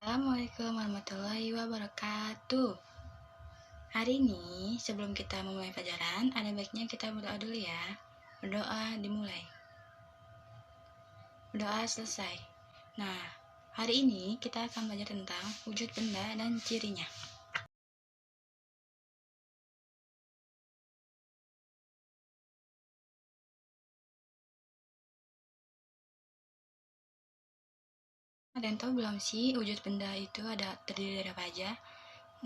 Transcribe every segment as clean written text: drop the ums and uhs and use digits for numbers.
Assalamualaikum warahmatullahi wabarakatuh. Hari ini sebelum kita memulai pelajaran, ada baiknya kita berdoa dulu ya. Berdoa dimulai. Berdoa selesai. Nah, hari ini kita akan belajar tentang wujud benda dan cirinya. Ada yang tahu belum sih wujud benda itu terdiri dari apa aja?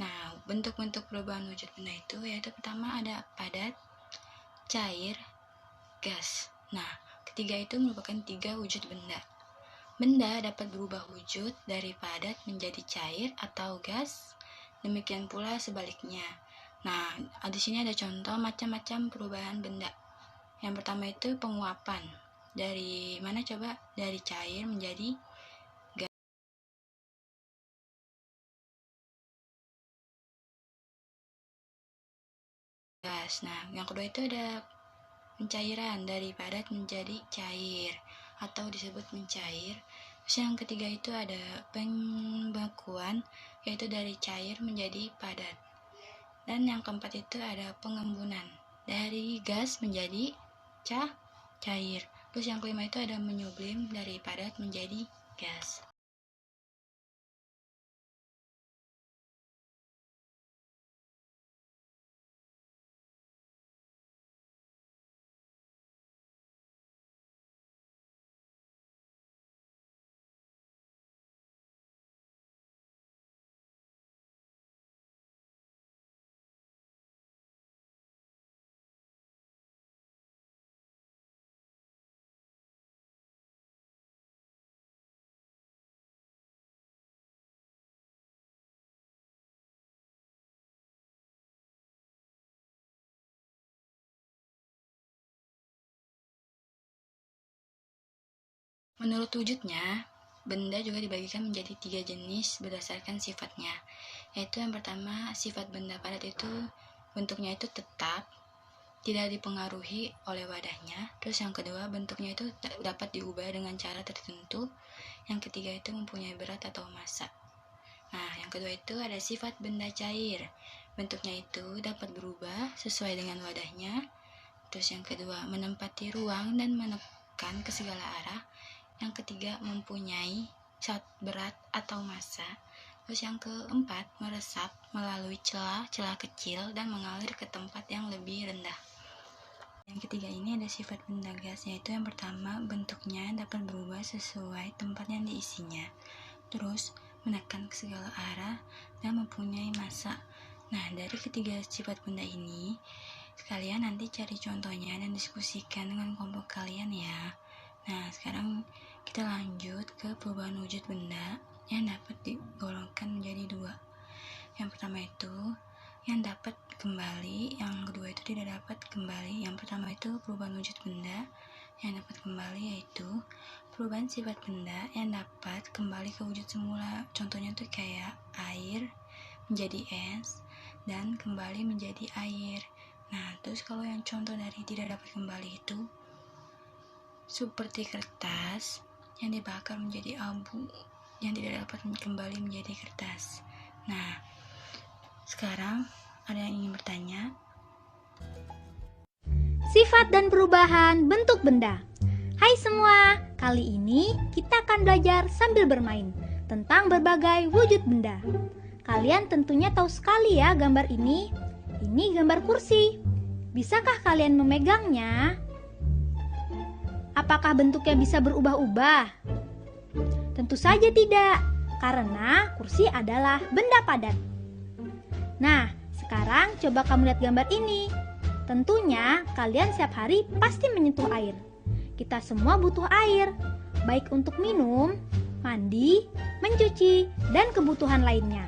Nah, bentuk-bentuk perubahan wujud benda itu yaitu pertama ada padat, cair, gas. Nah, ketiga itu merupakan 3 wujud benda. Benda dapat berubah wujud dari padat menjadi cair atau gas, demikian pula sebaliknya. Nah, di sini ada contoh macam-macam perubahan benda. Yang pertama itu penguapan. Dari mana coba? Dari cair menjadi gas. Nah, yang kedua itu ada pencairan, dari padat menjadi cair atau disebut mencair. Terus yang ketiga itu ada pembekuan, yaitu dari cair menjadi padat. Dan yang keempat itu ada pengembunan, dari gas menjadi cair. Terus yang kelima itu ada menyublim, dari padat menjadi gas. Menurut wujudnya, benda juga dibagikan menjadi 3 jenis berdasarkan sifatnya. Yaitu yang pertama, sifat benda padat itu bentuknya itu tetap, tidak dipengaruhi oleh wadahnya. Terus yang kedua, bentuknya itu dapat diubah dengan cara tertentu. Yang ketiga itu mempunyai berat atau massa. Nah, yang kedua itu ada sifat benda cair. Bentuknya itu dapat berubah sesuai dengan wadahnya. Terus yang kedua, menempati ruang dan menekan ke segala arah. Yang ketiga, mempunyai berat atau massa. Terus yang keempat, meresap melalui celah-celah kecil dan mengalir ke tempat yang lebih rendah. Yang ketiga ini ada sifat benda gas, yaitu yang pertama, bentuknya dapat berubah sesuai tempat yang diisinya. Terus, menekan ke segala arah dan mempunyai massa. Nah, dari ketiga sifat benda ini, kalian nanti cari contohnya dan diskusikan dengan kelompok kalian ya. Nah, sekarang kita lanjut ke perubahan wujud benda yang dapat digolongkan menjadi 2. Yang pertama itu yang dapat kembali, yang kedua itu tidak dapat kembali. Yang pertama itu perubahan wujud benda yang dapat kembali, yaitu perubahan sifat benda yang dapat kembali ke wujud semula. Contohnya tuh kayak air menjadi es dan kembali menjadi air. Nah, terus kalau yang contoh dari tidak dapat kembali itu seperti kertas yang dibakar menjadi abu yang tidak dapat kembali menjadi kertas. Nah, sekarang ada yang ingin bertanya? Sifat dan perubahan bentuk benda. Hai semua, kali ini kita akan belajar sambil bermain tentang berbagai wujud benda. Kalian tentunya tahu sekali ya gambar ini. Ini gambar kursi. Bisakah kalian memegangnya? Apakah bentuknya bisa berubah-ubah? Tentu saja tidak, karena kursi adalah benda padat. Nah, sekarang coba kamu lihat gambar ini. Tentunya kalian setiap hari pasti menyentuh air. Kita semua butuh air, baik untuk minum, mandi, mencuci, dan kebutuhan lainnya.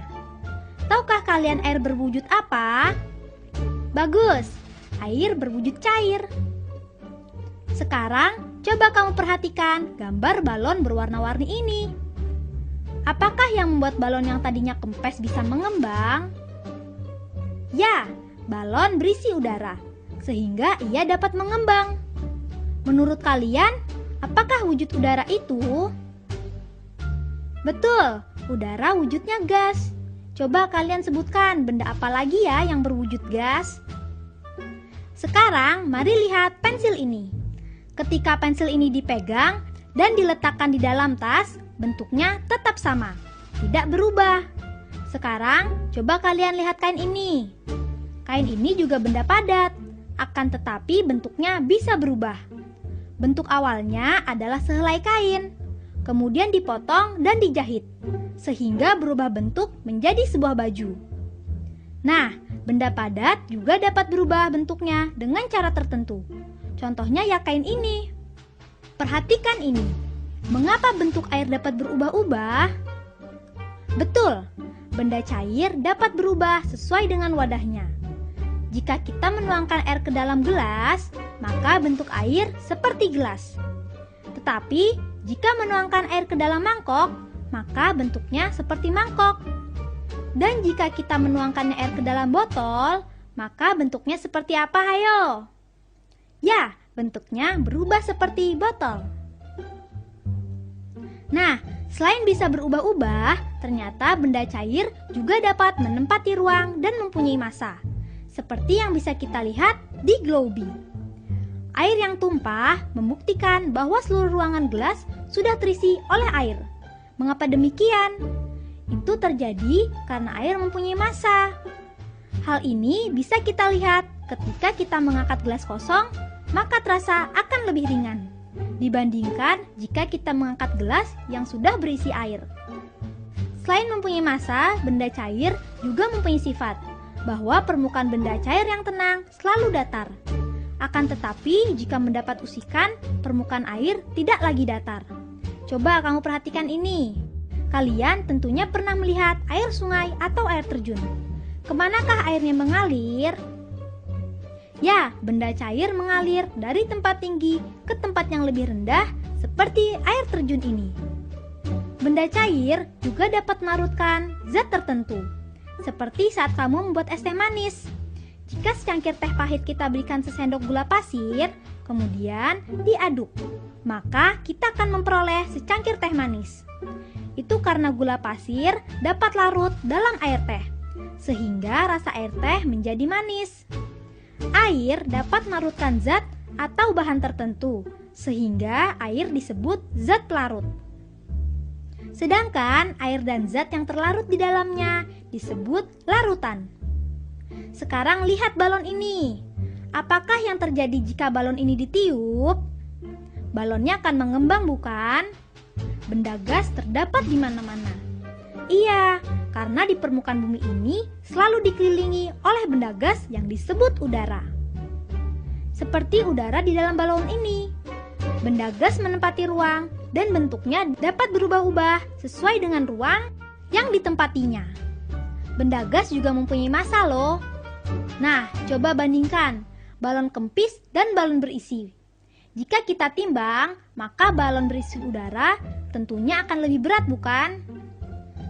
Tahukah kalian air berwujud apa? Bagus, air berwujud cair. Sekarang, coba kamu perhatikan gambar balon berwarna-warni ini. Apakah yang membuat balon yang tadinya kempes bisa mengembang? Ya, balon berisi udara, sehingga ia dapat mengembang. Menurut kalian, apakah wujud udara itu? Betul, udara wujudnya gas. Coba kalian sebutkan benda apa lagi ya yang berwujud gas? Sekarang mari lihat pensil ini. Ketika pensil ini dipegang dan diletakkan di dalam tas, bentuknya tetap sama, tidak berubah. Sekarang coba kalian lihat kain ini. Kain ini juga benda padat, akan tetapi bentuknya bisa berubah. Bentuk awalnya adalah sehelai kain, kemudian dipotong dan dijahit, sehingga berubah bentuk menjadi sebuah baju. Nah, benda padat juga dapat berubah bentuknya dengan cara tertentu. Contohnya ya kain ini. Perhatikan ini. Mengapa bentuk air dapat berubah-ubah? Betul, benda cair dapat berubah sesuai dengan wadahnya. Jika kita menuangkan air ke dalam gelas, maka bentuk air seperti gelas. Tetapi, jika menuangkan air ke dalam mangkok, maka bentuknya seperti mangkok. Dan jika kita menuangkannya air ke dalam botol, maka bentuknya seperti apa, hayo? Ya, bentuknya berubah seperti botol. Nah, selain bisa berubah-ubah, ternyata benda cair juga dapat menempati ruang dan mempunyai massa. Seperti yang bisa kita lihat di Globi. Air yang tumpah membuktikan bahwa seluruh ruangan gelas sudah terisi oleh air. Mengapa demikian? Itu terjadi karena air mempunyai massa. Hal ini bisa kita lihat ketika kita mengangkat gelas kosong, maka terasa akan lebih ringan dibandingkan jika kita mengangkat gelas yang sudah berisi air. Selain mempunyai massa, benda cair juga mempunyai sifat bahwa permukaan benda cair yang tenang selalu datar. Akan tetapi, jika mendapat usikan, permukaan air tidak lagi datar. Coba kamu perhatikan ini. Kalian tentunya pernah melihat air sungai atau air terjun. Kemanakah airnya mengalir? Ya, benda cair mengalir dari tempat tinggi ke tempat yang lebih rendah seperti air terjun ini. Benda cair juga dapat melarutkan zat tertentu. Seperti saat kamu membuat es teh manis. Jika secangkir teh pahit kita berikan sesendok gula pasir, kemudian diaduk, maka kita akan memperoleh secangkir teh manis. Itu karena gula pasir dapat larut dalam air teh, sehingga rasa air teh menjadi manis. Air dapat melarutkan zat atau bahan tertentu, sehingga air disebut zat pelarut. Sedangkan air dan zat yang terlarut di dalamnya disebut larutan. Sekarang lihat balon ini. Apakah yang terjadi jika balon ini ditiup? Balonnya akan mengembang, bukan? Benda gas terdapat di mana-mana. Iya, karena di permukaan bumi ini selalu dikelilingi oleh benda gas yang disebut udara. Seperti udara di dalam balon ini. Benda gas menempati ruang dan bentuknya dapat berubah-ubah sesuai dengan ruang yang ditempatinya. Benda gas juga mempunyai massa loh. Nah, coba bandingkan balon kempis dan balon berisi. Jika kita timbang, maka balon berisi udara tentunya akan lebih berat, bukan?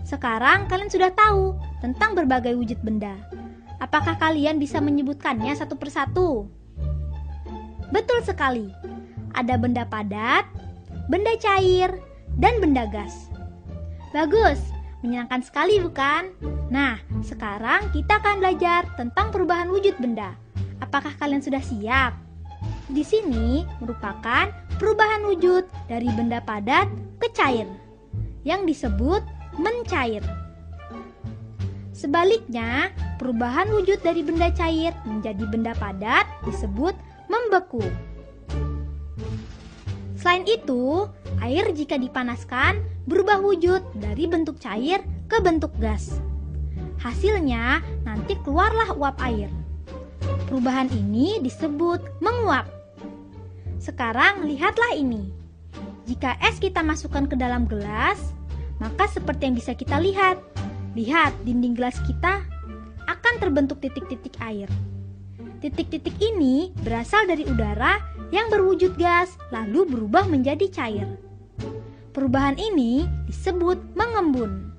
Sekarang kalian sudah tahu tentang berbagai wujud benda. Apakah kalian bisa menyebutkannya satu persatu? Betul sekali. Ada benda padat, benda cair, dan benda gas. Bagus, menyenangkan sekali bukan? Nah, sekarang kita akan belajar tentang perubahan wujud benda. Apakah kalian sudah siap? Di sini merupakan perubahan wujud dari benda padat ke cair, yang disebut mencair. Sebaliknya, perubahan wujud dari benda cair menjadi benda padat disebut membeku. Selain itu, air jika dipanaskan berubah wujud dari bentuk cair ke bentuk gas. Hasilnya nanti keluarlah uap air. Perubahan ini disebut menguap. Sekarang lihatlah ini. Jika es kita masukkan ke dalam gelas, maka seperti yang bisa kita lihat. Lihat, dinding gelas kita akan terbentuk titik-titik air. Titik-titik ini berasal dari udara yang berwujud gas lalu berubah menjadi cair. Perubahan ini disebut mengembun.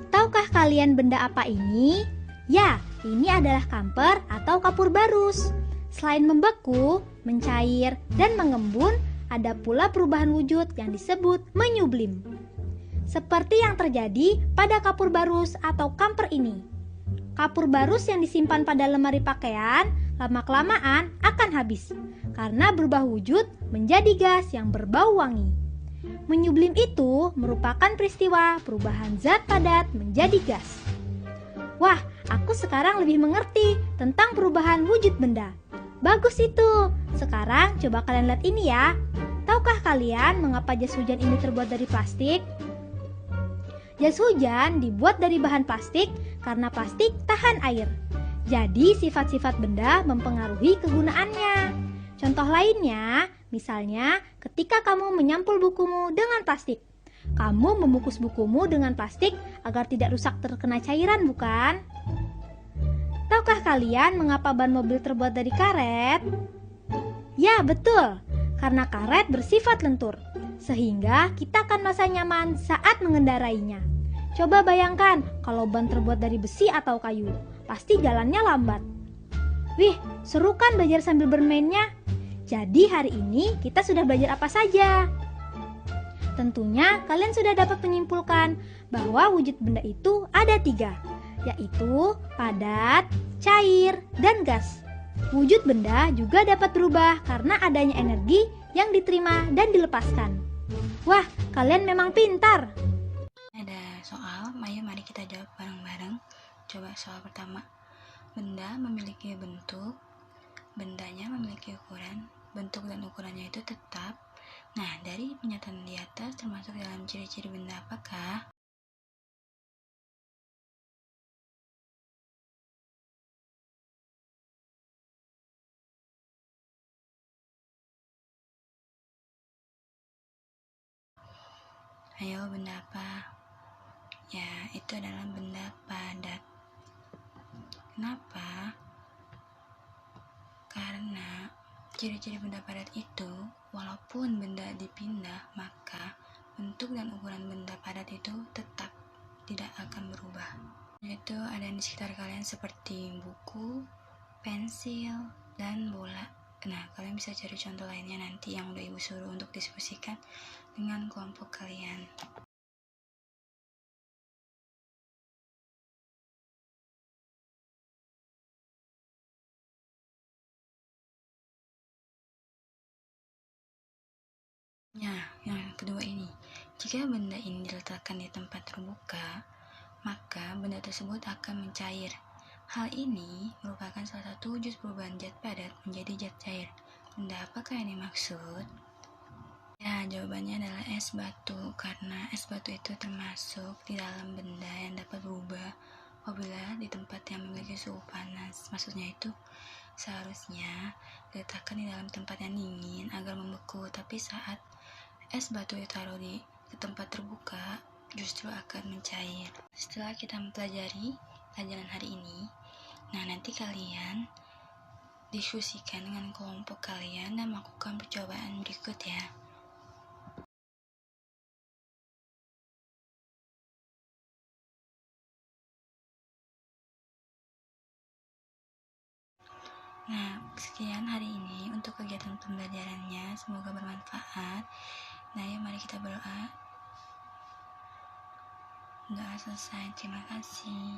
Tahukah kalian benda apa ini? Ya, ini adalah kamper atau kapur barus. Selain membeku, mencair, dan mengembun, ada pula perubahan wujud yang disebut menyublim. seperti yang terjadi pada kapur barus atau kamper ini. Kapur barus yang disimpan pada lemari pakaian lama-kelamaan akan habis karena berubah wujud menjadi gas yang berbau wangi. Menyublim itu merupakan peristiwa perubahan zat padat menjadi gas. Wah, aku sekarang lebih mengerti tentang perubahan wujud benda. Bagus itu. Sekarang coba kalian lihat ini ya. Tahukah kalian mengapa jas hujan ini terbuat dari plastik? Jas hujan dibuat dari bahan plastik karena plastik tahan air. Jadi sifat-sifat benda mempengaruhi kegunaannya. Contoh lainnya, misalnya ketika kamu menyampul bukumu dengan plastik. Kamu membungkus bukumu dengan plastik agar tidak rusak terkena cairan, bukan? Tahukah kalian mengapa ban mobil terbuat dari karet? Ya, betul. Karena karet bersifat lentur, sehingga kita akan merasa nyaman saat mengendarainya. Coba bayangkan kalau ban terbuat dari besi atau kayu, pasti jalannya lambat. Wih, seru kan belajar sambil bermainnya? Jadi hari ini kita sudah belajar apa saja? Tentunya kalian sudah dapat menyimpulkan bahwa wujud benda itu ada 3, yaitu padat, cair, dan gas. Wujud benda juga dapat berubah karena adanya energi yang diterima dan dilepaskan. Wah, kalian memang pintar. Ada soal, ayo mari kita jawab bareng-bareng. Coba soal pertama. Benda memiliki bentuk, bendanya memiliki ukuran, bentuk dan ukurannya itu tetap. Nah, dari pernyataan di atas termasuk dalam ciri-ciri benda apakah? Ayo, benda apa? Ya, itu adalah benda padat. Kenapa? Karena ciri-ciri benda padat itu, walaupun benda dipindah, maka bentuk dan ukuran benda padat itu tetap tidak akan berubah. Yaitu ada di sekitar kalian seperti buku, pensil, dan bola. Nah, kalian bisa cari contoh lainnya nanti yang udah ibu suruh untuk diskusikan dengan kelompok kalian. Nah, yang kedua ini, jika benda ini diletakkan di tempat terbuka, maka benda tersebut akan mencair. Hal ini merupakan salah satu wujud perubahan zat padat menjadi zat cair. Benda apakah yang dimaksud? Ya, jawabannya adalah es batu, karena es batu itu termasuk di dalam benda yang dapat berubah apabila di tempat yang memiliki suhu panas. Maksudnya itu seharusnya diletakkan di dalam tempat yang dingin agar membeku, tapi saat es batu ditaruh di tempat terbuka justru akan mencair. Setelah kita mempelajari pelajaran hari ini, nah nanti kalian diskusikan dengan kelompok kalian dan melakukan percobaan berikut ya. Nah, sekian hari ini untuk kegiatan pembelajarannya. Semoga bermanfaat. Nah, yuk mari kita berdoa. Doa selesai. Terima kasih.